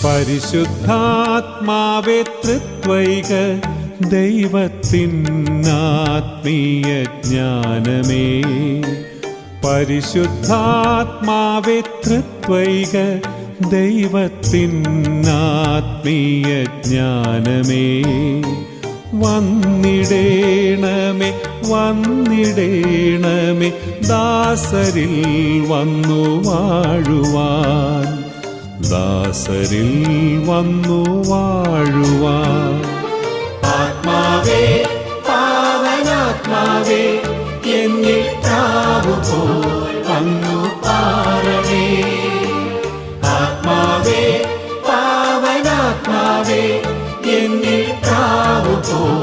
പരിശുദ്ധാത്മാവേ ത്രിത്വൈക ദൈവത്തിൻ ആത്മീയ ജ്ഞാനമേ, പരിശുദ്ധാത്മാവേ ത്രിത്വൈക ദൈവത്തിൻ ആത്മീയ ജ്ഞാനമേ, വന്നിടേണമേ വന്നിടേണമേ ദാസരിൽ വന്നു വാഴുവാൻ, ദാസരിൽ വന്നു വാഴുവാൻ. ആത്മാവേ പാവനാത്മാവേ എന്നിൽ പ്രാവുപോൽ വന്നു പാരണേ. ആത്മാവേ പാവനാത്മാവേ എന്നിൽ പ്രാവുപോൽ